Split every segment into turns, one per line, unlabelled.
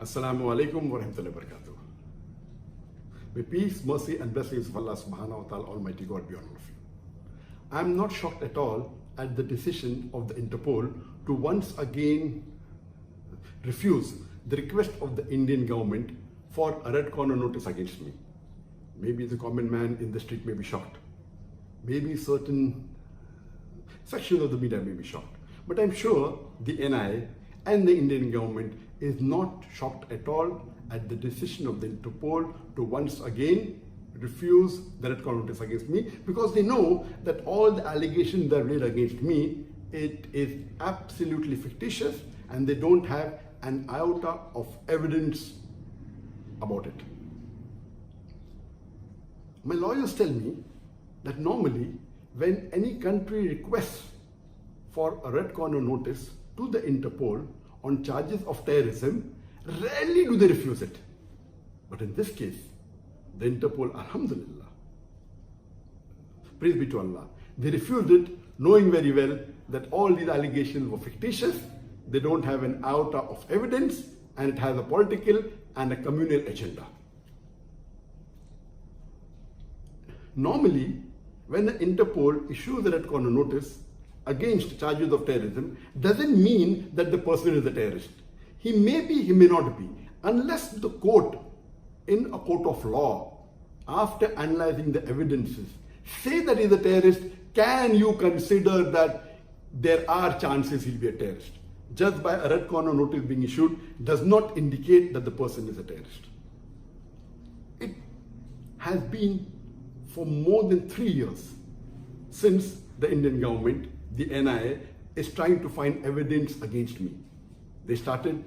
Assalamu alaikum wa rahmatullahi wa barakatuh. May peace, mercy and blessings of Allah subhanahu wa ta'ala Almighty God be on all of you. I am not shocked at all at the decision of the Interpol to once again refuse the request of the Indian government for a red corner notice against me. Maybe the common man in the street may be shocked. Maybe certain sections of the media may be shocked. But I'm sure the NIA and the Indian government is not shocked at all at the decision of the Interpol to once again refuse the red corner notice against me, because they know that all the allegations that are made against me, it is absolutely fictitious and they don't have an iota of evidence about it. My lawyers tell me that normally when any country requests for a red corner notice to the Interpol on charges of terrorism, rarely do they refuse it. But in this case, the Interpol, alhamdulillah, praise be to Allah, they refused it, knowing very well that all these allegations were fictitious, they don't have an iota of evidence, and it has a political and a communal agenda. Normally, when the Interpol issues a red corner notice against charges of terrorism, doesn't mean that the person is a terrorist. He may be, he may not be, unless the court, in a court of law, after analyzing the evidences, say that he is a terrorist. Can you consider that there are chances he'll be a terrorist? Just by a red corner notice being issued does not indicate that the person is a terrorist. It has been for more than 3 years since the Indian government, the NIA, is trying to find evidence against me. They started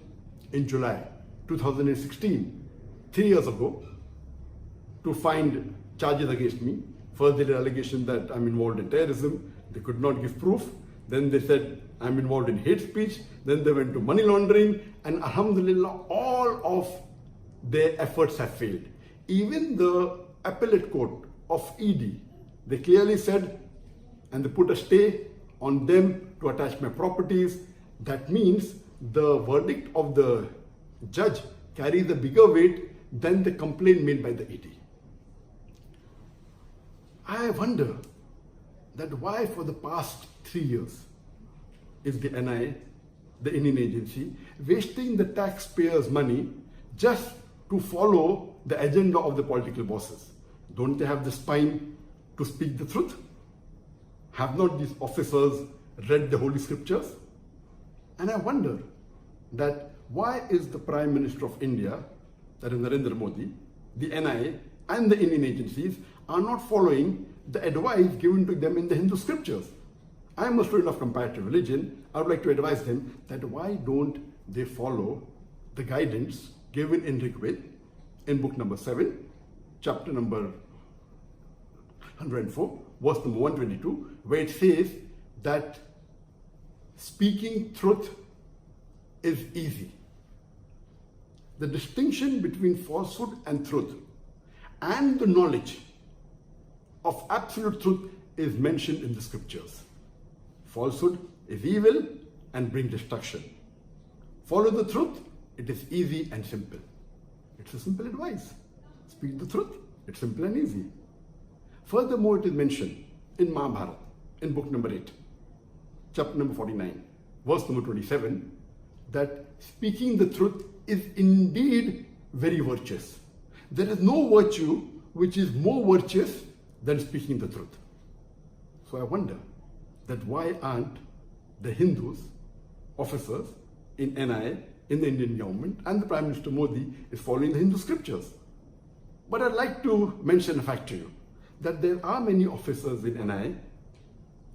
in July 2016, 3 years ago, to find charges against me. First, they did allegation that I'm involved in terrorism. They could not give proof. Then they said I'm involved in hate speech. Then they went to money laundering. And alhamdulillah, all of their efforts have failed. Even the appellate court of ED, they clearly said, and they put a stay on them to attach my properties. That means the verdict of the judge carries a bigger weight than the complaint made by the ED. I wonder that why for the past 3 years is the NIA, the Indian agency, wasting the taxpayers' money just to follow the agenda of the political bosses? Don't they have the spine to speak the truth? Have not these officers read the Holy Scriptures? And I wonder that why is the Prime Minister of India, that is Narendra Modi, the NIA and the Indian agencies are not following the advice given to them in the Hindu scriptures? I am a student of comparative religion. I would like to advise them that why don't they follow the guidance given in Rig Veda in book number 7, chapter number 104, verse number 122, where it says that speaking truth is easy. The distinction between falsehood and truth and the knowledge of absolute truth is mentioned in the scriptures. Falsehood is evil and brings destruction. Follow the truth, it is easy and simple. It's a simple advice. Speak the truth, it's simple and easy. Furthermore, it is mentioned in Mahabharata, in book number 8, chapter number 49, verse number 27, that speaking the truth is indeed very virtuous. There is no virtue which is more virtuous than speaking the truth. So I wonder that why aren't the Hindus, officers in NIA, in the Indian government, and the Prime Minister Modi is following the Hindu scriptures? But I'd like to mention a fact to you, that there are many officers in NIA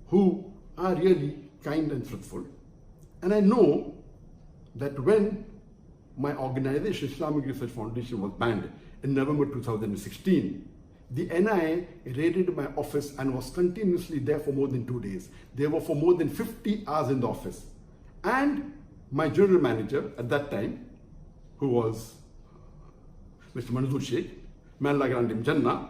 who are really kind and truthful. And I know that when my organization, Islamic Research Foundation, was banned in November 2016, the NIA raided my office and was continuously there for more than 2 days. They were for more than 50 hours in the office. And my general manager at that time, who was Mr. Manzoor Sheikh, Man Lagrandim Jannah,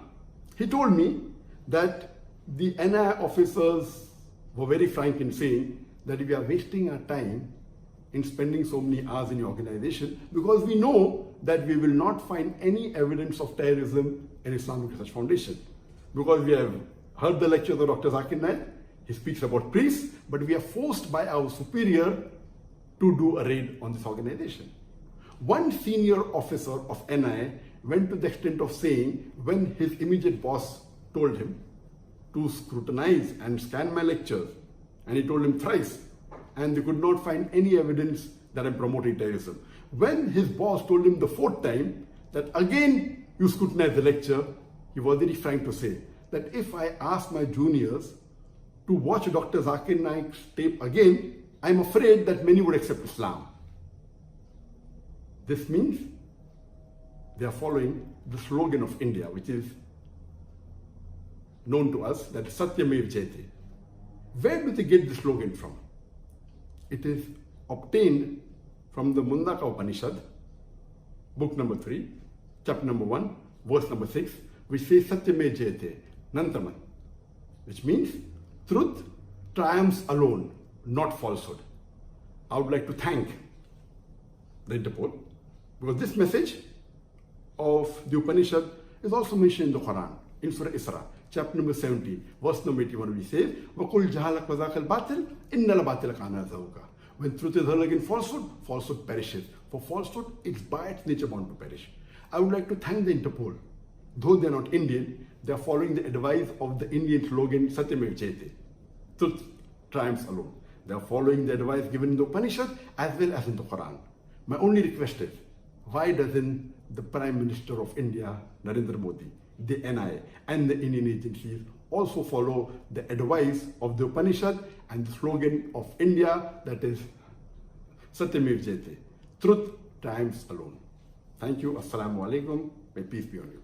he told me that the NIA officers were very frank in saying that we are wasting our time in spending so many hours in your organization, because we know that we will not find any evidence of terrorism in Islamic Research Foundation. Because we have heard the lectures of Dr. Zakir Naik, he speaks about priests, but we are forced by our superior to do a raid on this organization. One senior officer of NI went to the extent of saying, when his immediate boss told him to scrutinize and scan my lectures, and he told him thrice, and they could not find any evidence that I'm promoting terrorism. When his boss told him the fourth time that again you scrutinize the lecture, he was very frank to say that if I ask my juniors to watch Dr. Zakir Naik's tape again, I'm afraid that many would accept Islam. This means they are following the slogan of India, which is known to us, that Satyamevam Jayate. Where do they get the slogan from? It is obtained from the Mundaka Upanishad, book number 3, chapter number 1, verse number 6, which says Satyamevam Jayate, Nantaman, which means truth triumphs alone, not falsehood. I would like to thank the Interpol, because this message of the Upanishad is also mentioned in the Quran, in Surah Isra, chapter number 70, verse number 81, which says, وَقُلْ جَهَلَكْ وَذَاكَ الْبَاطِلِ إِنَّ الْبَاطِلَ كَانَ زَهُوقًا. When truth is hurled against falsehood, falsehood perishes. For falsehood, it's by its nature bound to perish. I would like to thank the Interpol. Though they are not Indian, they are following the advice of the Indian slogan Satyamevam Jayate, truth triumphs alone. They are following the advice given in the Upanishad as well as in the Quran. My only request is, why doesn't the Prime Minister of India, Narendra Modi, the NI and the Indian agencies also follow the advice of the Upanishad and the slogan of India, that is Satyamevam Jayate, truth triumphs alone. Thank you. Assalamu alaikum. May peace be on you.